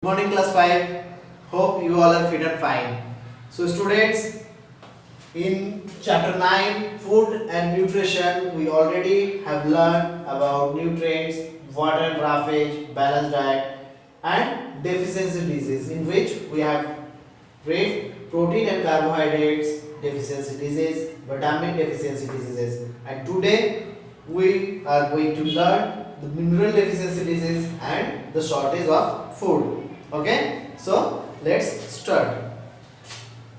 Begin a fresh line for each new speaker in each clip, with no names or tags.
Morning class 5. Hope you all are fit and fine. So students, in chapter 9 food and nutrition we already have learned about nutrients, water roughage, balanced diet and deficiency disease, in which we have read protein and carbohydrates deficiency disease, vitamin deficiency diseases, and today we are going to learn the mineral deficiency disease and the shortage of food. Okay, so let's start.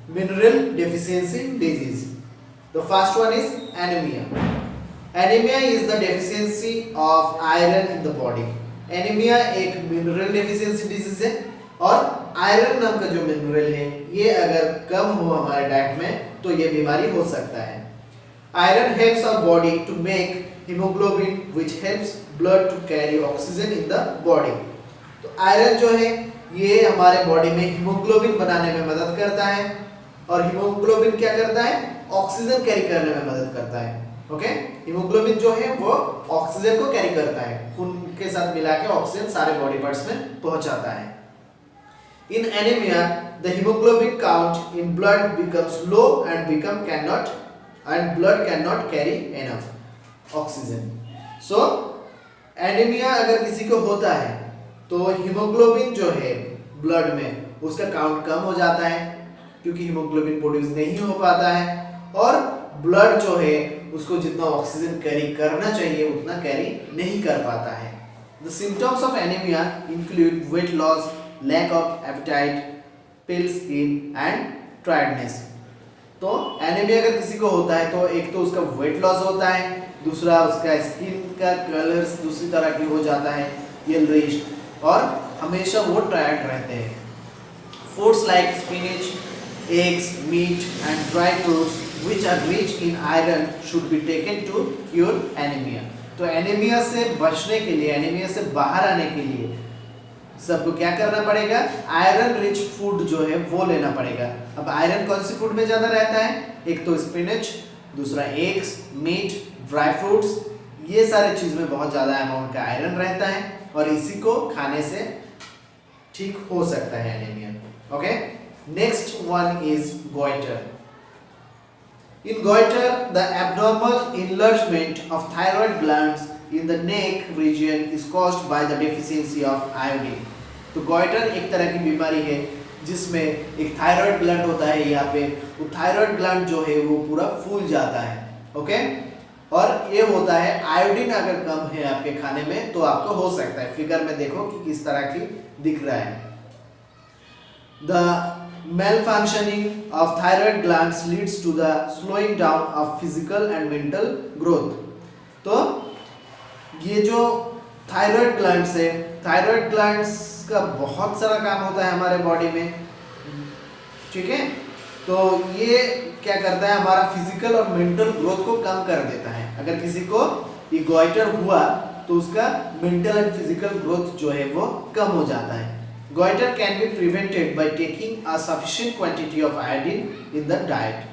Mineral deficiency disease. The first one is anemia. Anemia is the deficiency of iron in the body. Anaemia एक mineral deficiency disease है और iron नाम का जो mineral है ये अगर कम हो हमारे डाइट में तो ये बीमारी हो सकता है. Iron helps our body to make haemoglobin which helps blood to carry oxygen in the body. तो आयरन जो है ये हमारे बॉडी में हीमोग्लोबिन बनाने में मदद करता है और हीमोग्लोबिन क्या करता है, ऑक्सीजन कैरी करने में मदद करता है. ओके, हीमोग्लोबिन जो है वो ऑक्सीजन को कैरी करता है, खून के साथ मिला के ऑक्सीजन सारे बॉडी पार्ट्स में पहुंचाता है. In anaemia the haemoglobin count in blood becomes low and blood can not carry enough oxygen. So anaemia अगर किसी को होता है तो हीमोग्लोबिन जो है ब्लड में उसका काउंट कम हो जाता है क्योंकि हीमोग्लोबिन प्रोड्यूस नहीं हो पाता है और ब्लड जो है उसको जितना ऑक्सीजन कैरी करना चाहिए उतना कैरी नहीं कर पाता है. The symptoms of anaemia include weight loss, lack of appetite, pale skin and tiredness. तो एनीमिया अगर किसी को होता है तो एक तो उसका वेट लॉस होता है, दूसरा उसका स्किन का कलर्स दूसरी तरह की हो जाता है, येलोइश, और हमेशा वो टायर्ड रहते हैं. Foods like spinach, eggs, meat and dry fruits which are rich in iron should be taken to cure anemia. तो एनीमिया से बचने के लिए, एनीमिया से बाहर आने के लिए सबको क्या करना पड़ेगा, आयरन रिच फूड जो है वो लेना पड़ेगा. अब आयरन कौन सी फूड में ज़्यादा रहता है, एक तो स्पिनच, दूसरा एग्स, मीट, ड्राई फ्रूट्स, ये सारे चीज़ में बहुत ज़्यादा अमाउंट का आयरन रहता है और इसी को खाने से ठीक हो सकता है anaemia. Okay, next one is goiter. In goiter, the abnormal enlargement of thyroid glands in the neck region is caused by the deficiency of iodine. तो goiter एक तरह की बीमारी है जिसमें एक थायराइड ग्लैंड होता है यहाँ पे, वो थायराइड ग्लैंड जो है वो पूरा फूल जाता है. ओके, और ये होता है आयोडीन अगर कम है आपके खाने में तो आपको हो सकता है. फिगर में देखो कि किस तरह की दिख रहा है. The malfunctioning of thyroid glands leads to the slowing down of physical and mental growth. तो ये जो थायराइड ग्लैंड्स है, थायराइड ग्लैंड्स का बहुत सारा काम होता है हमारे बॉडी में, ठीक है. तो ये क्या करता है, हमारा फिजिकल और मेंटल ग्रोथ को कम कर देता है. अगर किसी को ये गोइटर हुआ तो उसका मेंटल एंड फिजिकल ग्रोथ जो है वो कम हो जाता है. Goiter can be prevented by taking a sufficient quantity of iodine in the diet.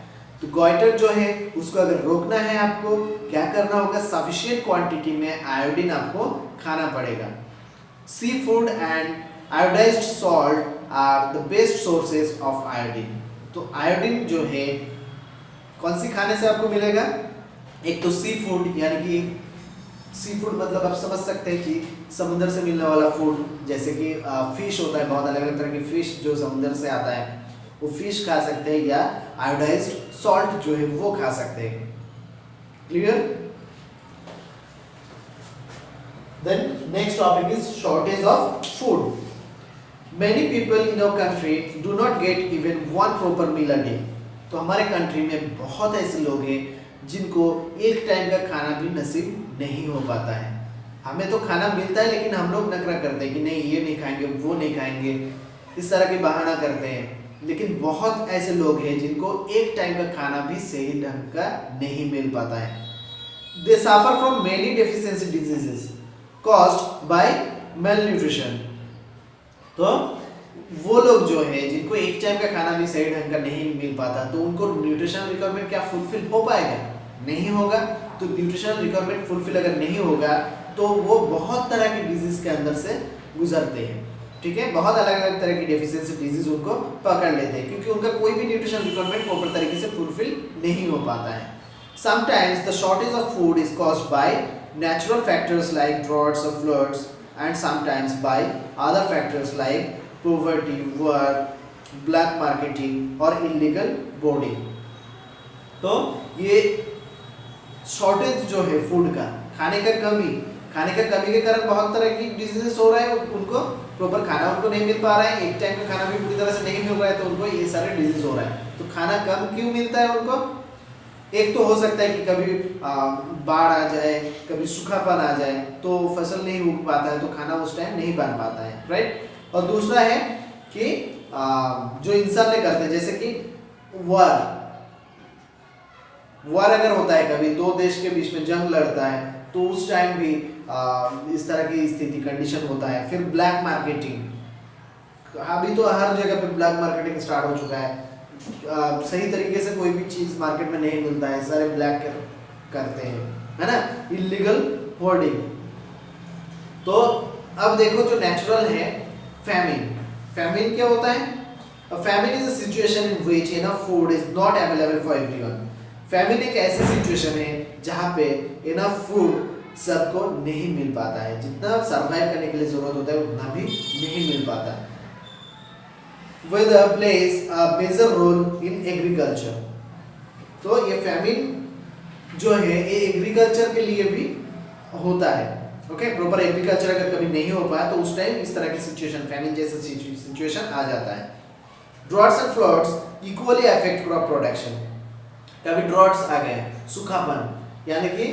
तो goiter जो है उसको अगर रोकना है आपको क्या करना होगा, sufficient quantity में आयोडीन आपको खाना पड़ेगा. Seafood and iodized salt are the best sources of iodine. तो आयोडीन जो है कौन सी खाने से आपको मिलेगा, एक तो सी फूड, यानी कि सी फूड मतलब आप समझ सकते हैं कि समुद्र से मिलने वाला फूड, जैसे कि फिश होता है, बहुत अलग अलग तरह की फिश जो समुद्र से आता है वो फिश खा सकते हैं, या आयोडाइज्ड सॉल्ट जो है वो खा सकते हैं. Clear. Then next topic is shortage of food. Many people in our country do not get even one proper meal a day. तो हमारे कंट्री में बहुत ऐसे लोग हैं जिनको एक टाइम का खाना भी नसीब नहीं हो पाता है. हमें तो खाना मिलता है लेकिन हम लोग नखरा करते हैं कि नहीं ये नहीं खाएंगे, वो नहीं खाएंगे, इस तरह के बहाना करते हैं. लेकिन बहुत ऐसे लोग हैं जिनको एक टाइम का खाना भी सही ढंग का नहीं मिल पाता है. They suffer from many deficiency diseases caused by malnutrition. तो वो लोग जो है जिनको एक टाइम का खाना भी सही ढंग का नहीं मिल पाता तो उनको न्यूट्रिशनल रिक्वायरमेंट क्या फुलफिल हो पाएगा, नहीं होगा. तो न्यूट्रिशनल रिक्वायरमेंट फुलफिल अगर नहीं होगा तो वो बहुत तरह के डिजीज के अंदर से गुजरते हैं. ठीक है, बहुत अलग अलग तरह की डेफिशिएंसी डिजीज उनको पकड़ लेते हैं क्योंकि उनका कोई भी न्यूट्रिशन रिक्वायरमेंट प्रॉपर तरीके से फुलफिल नहीं हो पाता है. Sometimes the shortage of food is caused by natural factors like droughts or floods, and sometimes by other factors like poverty, work, black marketing or illegal boarding. तो ये shortage जो है फूड का, खाने का कमी के कारण बहुत तरह की डिजीजेस हो रहा है. उनको प्रॉपर खाना उनको नहीं मिल पा रहा है, एक टाइम का खाना भी पूरी तरह से नहीं मिल रहा है, तो उनको ये सारे डिजीज हो रहा है. तो खाना कम क्यों मिलता है उनको? एक तो हो सकता है कि कभी बाढ़ आ जाए, कभी सूखापन आ जाए तो फसल नहीं उग पाता है, तो खाना उस टाइम नहीं बन पाता है, राइट. और दूसरा है कि जो इंसान ने करते हैं, जैसे कि वार अगर होता है, कभी दो देश के बीच में जंग लड़ता है, तो उस टाइम भी इस तरह की स्थिति कंडीशन होता है. फिर ब्लैक मार्केटिंग, अभी तो हर जगह पे ब्लैक मार्केटिंग स्टार्ट हो चुका है. सही तरीके से कोई भी चीज मार्केट में नहीं मिलता है, सारे ब्लैक करते हैं, है ना, इलीगल होर्डिंग. तो अब देखो जो नेचुरल है फैमिन क्या होता है? A famine is a situation in which enough food is not available for everyone. Famine एक ऐसी सिचुएशन है जहाँ पे इनफ फूड सबको नहीं मिल पाता है, जितना सरवाइव करने के लिए जरूरत होता है उतना भी नहीं मिल पाता है. Weather plays a major role in agriculture. तो ये फैमिन जो है ये एग्रीकल्चर के लिए भी होता है. ओके, प्रॉपर एग्रीकल्चर अगर कभी नहीं हो पाया तो उस टाइम इस तरह की सिचुएशन, फैमिन जैसा सिचुएशन आ जाता है. Droughts and floods equally affect crop production. कभी ड्रॉट्स आ गए, सूखापन, यानी कि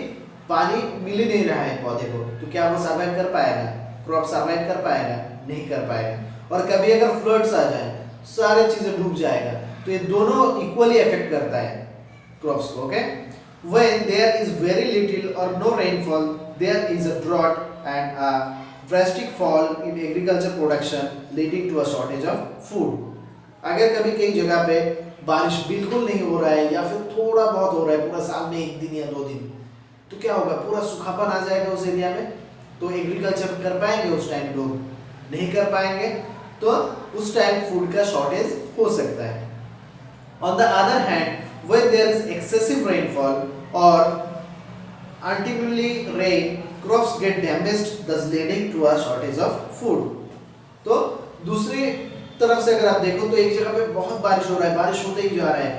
पानी मिल ही नहीं रहा है पौधे को, तो क्या वो सर्वाइव कर पाएगा? क्रॉप सर्वाइव कर पाएगा? नहीं कर पाएगा. और कभी अगर फ्लड्स आ जाए, सारी चीजें डूब जाएगा, तो ये दोनों इक्वली अफेक्ट करता है क्रॉप्स को. Okay, when there is very little और no rainfall, there is a drought and a drastic fall in agriculture production leading to a shortage of food. अगर कभी कई जगह पे बारिश बिल्कुल नहीं हो रहा है या फिर थोड़ा बहुत हो रहा है पूरा साल में एक दिन या 2 दिन, तो क्या होगा? पूरा सूखापन आ जाएगा उस एरिया में. तो एग्रीकल्चर कर पाएंगे उस टाइम? लोग नहीं कर पाएंगे, तो उस टाइम फूड का शॉर्टेज हो सकता है. On the other hand, when there is excessive rainfall or untimely rain, crops get damaged, thus leading to a shortage of food. तो दूसरी तरफ से अगर आप देखो तो एक जगह पे बहुत बारिश हो रहा है, बारिश होते ही जा रहा है,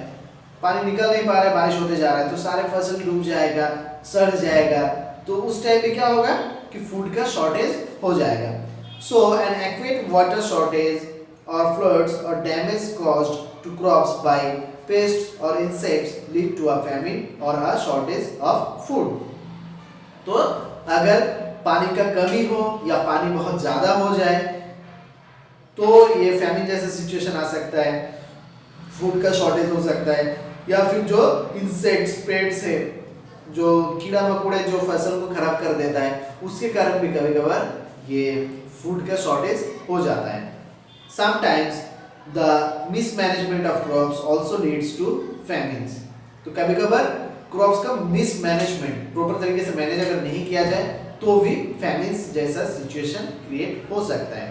पानी निकल नहीं पा रहा है, बारिश होते जा रहा है, तो सारे फसल डूब जाएगा, सड़ जाएगा. तो उस टाइम पे क्या होगा कि फूड का शॉर्टेज हो जाएगा. So an acute water shortage or floods or damage caused to crops by pests or insects lead to a famine or a shortage of food. तो अगर पानी का कमी हो या पानी बहुत ज़्यादा हो जाए तो ये फैमिन जैसा सिचुएशन आ सकता है, फूड का शॉर्टेज हो सकता है. या फिर जो इंसेक्ट्स, पेट्स है, जो कीड़ा मकोड़े जो फसल को खराब कर देता है, उसके कारण भी कभी कभार ये फूड का शॉर्टेज हो जाता है. Sometimes the mismanagement of crops also leads to famines. तो कभी कभार क्रॉप्स का मिसमैनेजमेंट, प्रॉपर तरीके से मैनेज अगर नहीं किया जाए तो भी famines जैसा सिचुएशन क्रिएट हो सकता है.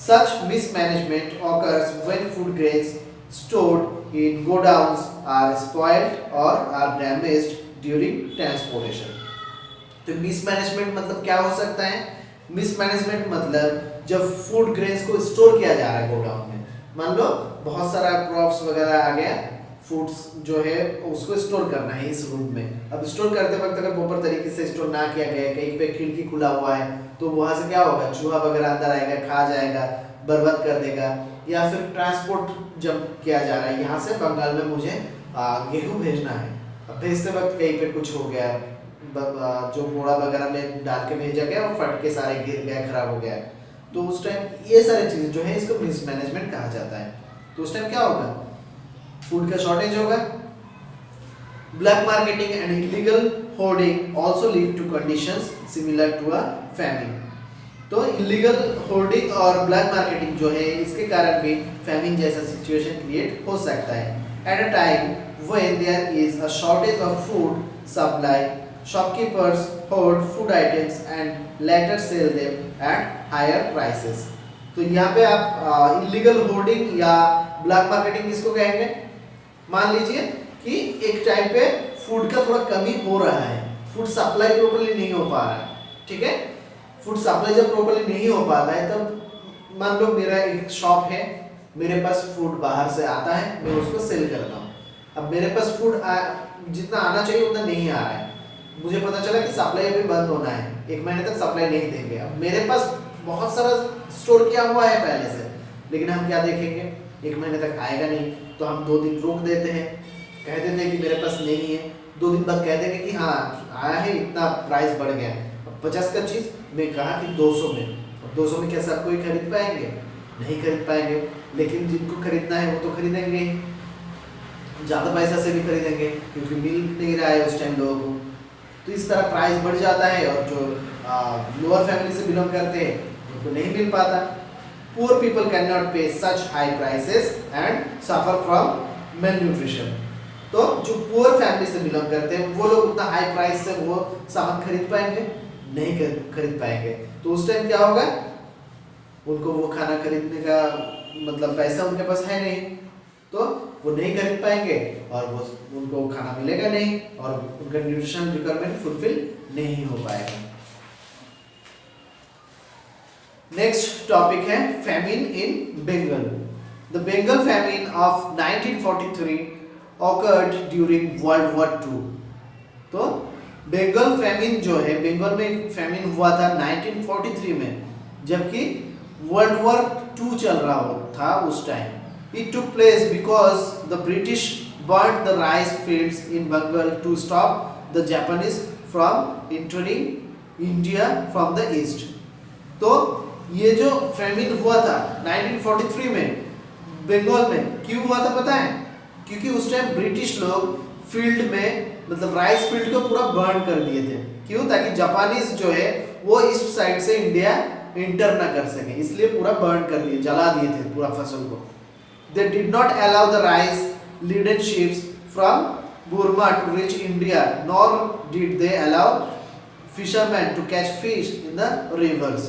Such mismanagement occurs when food grains stored in godowns are spoiled or are damaged during transportation. तो मिसमैनेजमेंट मतलब क्या हो सकता है? मिसमैनेजमेंट मतलब जब फूड ग्रेन्स को स्टोर किया जा रहा है गोडाउन में, मान लो बहुत सारा क्रॉप्स वगैरह आ गया, फूड्स जो है उसको स्टोर करना है इस रूम में. अब स्टोर करते वक्त अगर प्रॉपर तरीके से स्टोर ना किया गया, कहीं पे खिड़की खुला हुआ है, तो वहां से क्या होगा? चूहा वगैरह अंदर आएगा, खा जाएगा, बर्बाद कर देगा. या फिर ट्रांसपोर्ट जब किया जा रहा है, यहाँ से बंगाल में मुझे गेहूँ भेजना है, अब भेजते वक्त कहीं पे कुछ हो गया, जो बोरा वगैरह में डाल के भेजा गया और फट के सारे गिर गए, खराब हो गया, तो उस टाइम ये सारी चीजें जो है इसको मिसमैनेजमेंट कहा जाता है. तो उस टाइम क्या होगा? फूड का शॉर्टेज होगा. Black marketing and illegal hoarding also lead to conditions similar to a famine. तो इलीगल होर्डिंग और ब्लैक मार्केटिंग जो है इसके कारण भी फैमिन जैसा सिचुएशन क्रिएट हो सकता है. At a time when there is a shortage of food supply, shopkeepers hoard food items and later sell them at higher prices. तो यहाँ पे आप इलीगल होर्डिंग या ब्लैक मार्केटिंग किसको कहेंगे? मान लीजिए कि एक टाइम पे फूड का थोड़ा कमी हो रहा है, फूड सप्लाई प्रॉपर्ली नहीं हो पा रहा है, ठीक है। फूड सप्लाई जब प्रॉपर्ली नहीं हो पाता है तब मान लो मेरा एक शॉप है, मेरे पास फूड बाहर से आता है, मैं उसको सेल करता हूँ। अब मेरे पास फूड जितना आना चाहिए उतना नहीं आ रहा है, मुझे पता चला कि सप्लाई अभी बंद होना है, 1 महीने तक सप्लाई नहीं देंगे। अब मेरे पास बहुत सारा स्टोर किया हुआ है पहले से, लेकिन हम क्या देखेंगे 1 महीने तक आएगा नहीं, तो हम 2 दिन रोक देते हैं, कह देते हैं कि मेरे पास नहीं है। 2 दिन बाद कह देंगे कि हाँ आया है, इतना प्राइस बढ़ गया। अब 50 का चीज़ मैं कहा कि 200 में, अब 200 में क्या सब कोई खरीद पाएंगे? नहीं खरीद पाएंगे, लेकिन जिनको खरीदना है वो तो खरीदेंगे, ज़्यादा पैसा से भी खरीदेंगे क्योंकि मिल नहीं रहा है उस टाइम लोगों को। तो इस तरह प्राइस बढ़ जाता है और जो लोअर फैमिली से बिलोंग करते हैं उनको नहीं मिल पाता। पुअर पीपल कैन नॉट पे such high prices and suffer from mail nutrition. तो जो पुअर फैमिली से बिलोंग करते हैं वो लोग उतना हाई प्राइस से वो सामान खरीद पाएंगे? नहीं खरीद पाएंगे। तो उस टाइम क्या होगा, उनको वो खाना खरीदने का मतलब पैसा उनके पास है नहीं, तो वो नहीं खरीद पाएंगे और वो उनको खाना मिलेगा नहीं और उनका न्यूट्रिशन रिक्वायरमेंट फुलफिल नहीं हो पाएगा। नेक्स्ट टॉपिक है famine in Bengal. The Bengal famine of 1943 occurred during World War II। तो बंगाल फैमिन जो है, बंगाल में फैमिन हुआ था 1943 में, जबकि वर्ल्ड वॉर 2 चल रहा था उस time. It took place because the British burnt the rice fields in Bengal to stop the Japanese from entering India from the east। तो ये जो फैमिन हुआ था 1943 में बंगाल में, क्यों हुआ था पता है? क्योंकि उस टाइम ब्रिटिश लोग फील्ड में मतलब राइस फील्ड को पूरा बर्न कर दिए थे। क्यों? ताकि जापानीज जो है वो ईस्ट साइड से इंडिया इंटर ना कर सके, इसलिए पूरा बर्न कर दिए, जला दिए थे पूरा फसल को। They did not allow the rice laden ships from Burma to reach India, nor did they allow fishermen to catch fish in the rivers।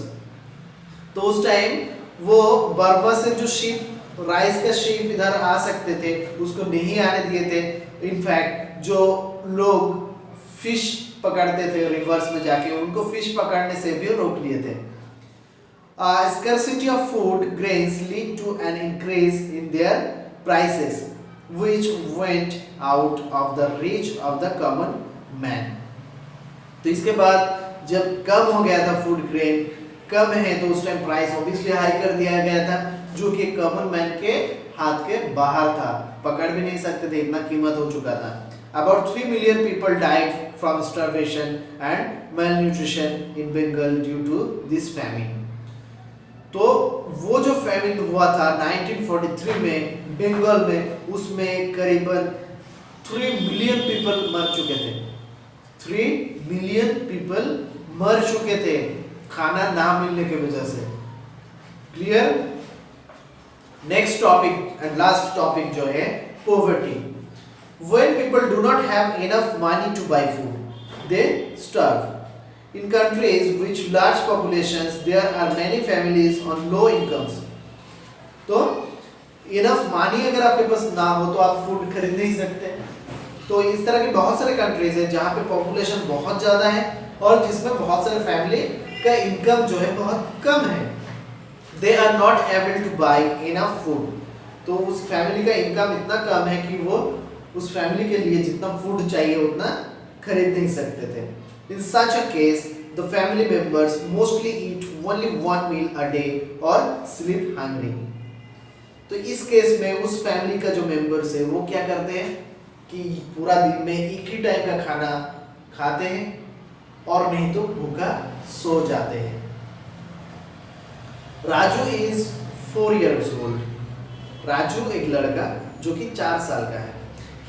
तो उस टाइम वो बर्मा से जो शिप, राइस का शिप इधर आ सकते थे उसको नहीं आने दिए थे। इनफैक्ट जो लोग फिश पकड़ते थे रिवर्स में जाके, उनको फिश पकड़ने से भी रोक लिए थे। Scarcity of food grains lead to an increase in their prices, which went out of the reach of the common man। तो इसके बाद जब कम हो गया था फूड ग्रेन, कम है तो उस टाइम प्राइस ऑब्वियसली हाई कर दिया गया था, जो कि कॉमन मैन के हाथ के बाहर था, पकड़ भी नहीं सकते थे, इतना कीमत हो चुका था। About 3 million people died from starvation and malnutrition in Bengal due to this famine। तो वो जो फैमिन हुआ था 1943 में बंगाल में, उसमें करीबन 3 मिलियन पीपल मर चुके थे। 3 मिलियन पीपल मर चुके थे खाना ना मिलने की वजह से। Clear? Next topic and last topic जो है poverty. When people do not have enough money to buy food, they starve। In countries with large populations, there are many families on low incomes। तो enough money अगर आपके पास ना हो तो आप food खरीद नहीं सकते। तो इस तरह के बहुत सारे कंट्रीज हैं जहाँ पे पॉपुलेशन बहुत ज़्यादा है और जिसमें बहुत सारे फैमिली का इनकम जो है बहुत कम है। They are not able to buy enough food। तो उस फैमिली का इनकम इतना कम है कि वो उस फैमिली के लिए जितना फूड चाहिए उतना खरीद नहीं सकते थे। In such a case, the family members mostly eat only 1 meal a day or sleep hungry। तो इस केस में उस फैमिली का जो मेंबर्स है वो क्या करते हैं कि पूरा दिन में एक ही टाइम का खाना खाते हैं और नहीं तो भूखा सो जाते हैं। Raju is 4 years old। Raju एक लड़का जो कि 4 साल का है।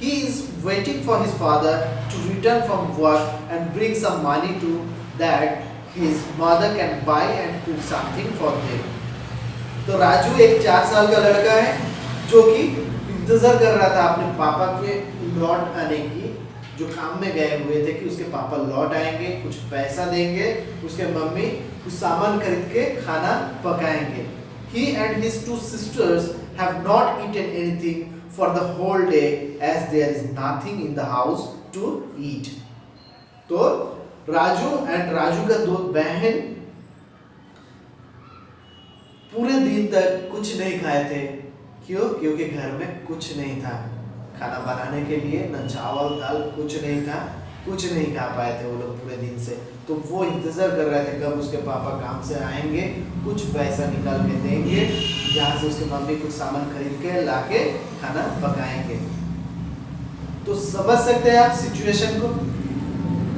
He is waiting for his father to return from work and bring some money to that his mother can buy and cook something for him। तो राजू एक 4 साल का लड़का है जो कि इंतजार कर रहा था अपने पापा के लौट आने की, जो काम में गए हुए थे कि उसके पापा लौट आएंगे, कुछ पैसा देंगे, उसके मम्मी कुछ सामान खरीद के खाना पकाएंगे। He and his two sisters have not eaten anything for the whole day as there is nothing in the house to eat. तो राजू का दो बहन पूरे दिन तक कुछ नहीं खाए थे। क्यों? क्योंकि घर में कुछ नहीं था खाना बनाने के लिए, न चावल दाल कुछ नहीं था, कुछ नहीं खा पाए थे वो लोग पूरे दिन से। तो वो इंतजार कर रहे थे कब उसके पापा काम से आएंगे, कुछ पैसा निकाल के देंगे, जहाँ से उसके मम्मी कुछ सामान खरीद के लाके खाना पकाएंगे। तो समझ सकते हैं आप सिचुएशन को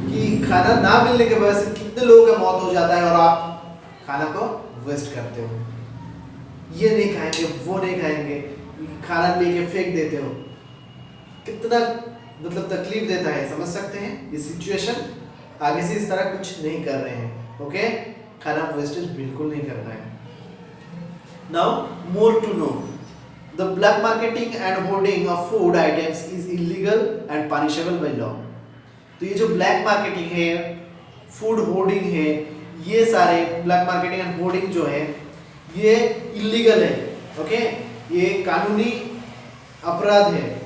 कि खाना ना मिलने के वजह से कितने लोगों का मौत हो जाता है और आप खाना को वेस्ट करते हो। ये नहीं खाएंगे, वो नहीं खाएंगे, खाना लेके फेंक देते हो। कितना मतलब तकलीफ देता है, समझ सकते हैं ये सिचुएशन। आगे से इस तरह कुछ नहीं कर रहे हैं। ओके, खाना वेस्टेज बिल्कुल नहीं करना है। Now more to know, the black marketing and hoarding of food items is illegal and punishable by law. तो ये जो ब्लैक मार्केटिंग है, फूड होर्डिंग है, ये सारे ब्लैक मार्केटिंग एंड होर्डिंग जो है ये इलीगल है। ओके, ये कानूनी अपराध है।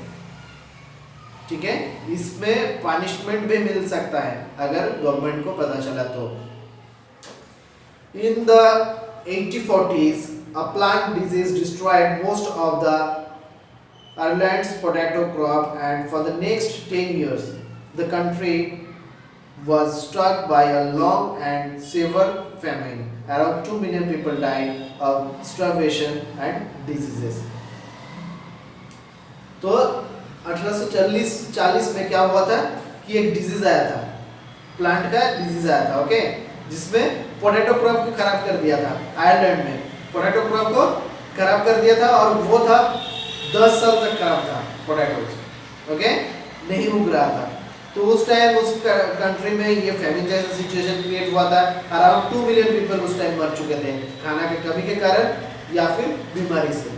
ठीक है, इसमें पनिशमेंट भी मिल सकता है अगर गवर्नमेंट को पता चला तो। In the 1840s a plant disease destroyed most of the Ireland's potato crop, and for the next 10 years the country was struck by a long and severe famine. Around 2 million people died of starvation and diseases. तो 1840 में क्या हुआ था कि एक disease आया था, plant का डिजीज आया था। ओके, जिसमें पोटैटो क्रॉप को खराब कर दिया था। आयरलैंड में पोटैटो क्रॉप को खराब कर दिया था और वो था 10 साल तक खराब था पोटैटो। ओके, नहीं उग रहा था। तो उस टाइम उस कंट्री में ये फैमिन जैसा सिचुएशन क्रिएट हुआ था। अराउंड 2 मिलियन पीपल उस टाइम मर चुके थे खाना की कमी के कारण या फिर बीमारी से।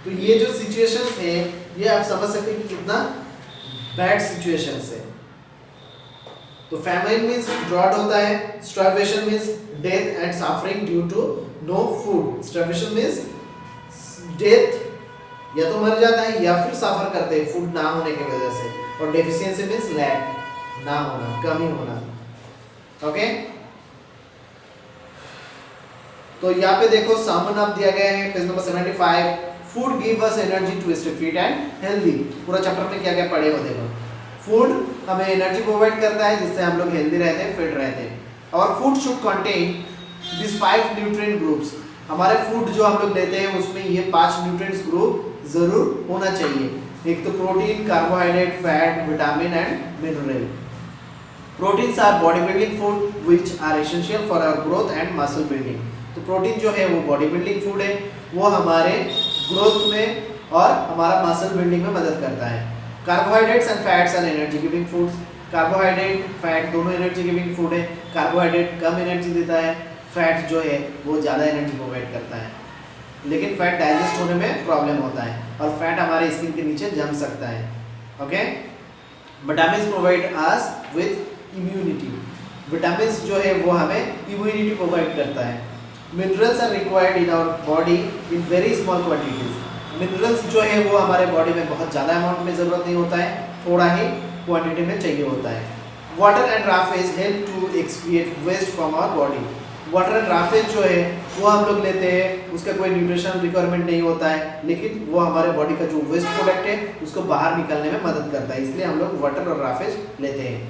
तो ये जो सिचुएशन है ये आप समझ सकते हैं कि कितना बैड सिचुएशन है। तो फैमिन मींस ड्रॉट होता है, starvation means death and suffering due to no food. Starvation means death, या तो मर जाता है या फिर सफर करते हैं फूड ना होने की वजह से। और डेफिशिएंसी मींस लैक, ना होना, कमी होना। ओके, तो यहाँ पे देखो सामन आप दिया गया है page number 75। Food give us energy to stay fit and healthy. पूरा चैप्टर में क्या क्या पढ़े हो देखो। फूड हमें एनर्जी प्रोवाइड करता है जिससे हम लोग हेल्दी रहते हैं, फिट रहते हैं। और food should contain this 5 nutrient groups. हमारे फूड जो हम लोग लेते हैं उसमें ये 5 न्यूट्रिएंट्स ग्रुप जरूर होना चाहिए। एक तो protein, carbohydrate, fat, vitamin and mineral. Proteins are body building food which are essential for our growth and muscle building. तो प्रोटीन जो है वो बॉडी बिल्डिंग फूड है, वो हमारे ग्रोथ में और हमारा मसल बिल्डिंग में मदद करता है। Carbohydrates and fats are energy giving foods. Carbohydrate, fat दोनों एनर्जी गिविंग फूड है। कार्बोहाइड्रेट कम एनर्जी देता है, फैट जो है वो ज़्यादा एनर्जी प्रोवाइड करता है। लेकिन फैट डाइजेस्ट होने में प्रॉब्लम होता है और फैट हमारे स्किन के नीचे जम सकता है। Okay, vitamins provide us with immunity. Vitamins जो है वो हमें इम्यूनिटी प्रोवाइड करता है। Minerals are required in our body in very small quantities. Minerals जो है वो हमारे बॉडी में बहुत ज़्यादा अमाउंट में ज़रूरत नहीं होता है, थोड़ा ही क्वांटिटी में चाहिए होता है। Water and roughage help to excrete waste from our body. Water and roughage जो है वो हम लोग लेते हैं, उसका कोई न्यूट्रिशन रिक्वायरमेंट नहीं होता है, लेकिन वो हमारे बॉडी का जो वेस्ट प्रोडक्ट है उसको बाहर निकालने में मदद करता है, इसलिए हम लोग वाटर और राफेज लेते हैं।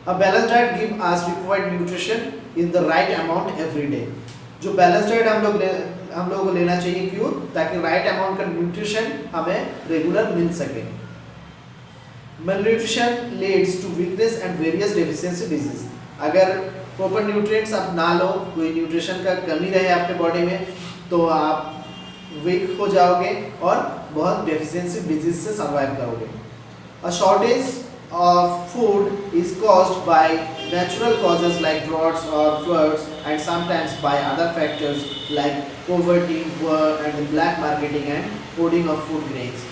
A balance diet give us required nutrition in the right amount every day. जो बैलेंस डाइट हम लोगों को लेना चाहिए, क्यों? ताकि राइट अमाउंट का न्यूट्रिशन हमें रेगुलर मिल सके। malnutrition leads to weakness and various deficiency disease। अगर प्रॉपर न्यूट्रिएंट्स आप ना लो, कोई न्यूट्रिशन का कमी रहे आपके बॉडी में, तो आप वीक हो जाओगे और बहुत डेफिशिएंसी डिजीज से सर्वाइव करोगे। A shortage of food is caused by natural causes like droughts or floods, and sometimes by other factors like poverty, war and black marketing and hoarding of food grains।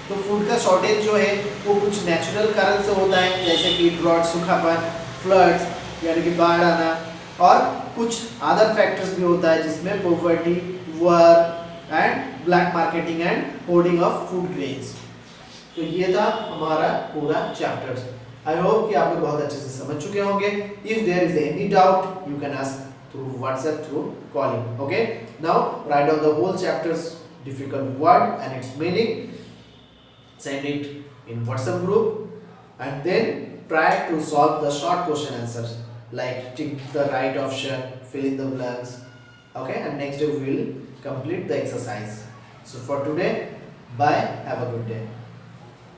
तो food का shortage जो है वो कुछ natural कारण से होता है, जैसे कि ड्रॉट, सूखापन, फ्लड्स यानी कि बाढ़ आना, और कुछ अदर फैक्टर्स भी होता है जिसमें poverty, war and black marketing and hoarding of food grains. तो ये था हमारा पूरा चैप्टर्स. आई होप कि आप लोग बहुत अच्छे से समझ चुके होंगे. If there is any doubt you can ask through WhatsApp, through calling. Okay, now write down the whole chapters difficult word and its meaning, send it in WhatsApp group and then try to solve the short question answers like tick the right option, fill in the blanks. Okay, and next day we will complete the exercise. So for today, bye, have a good day.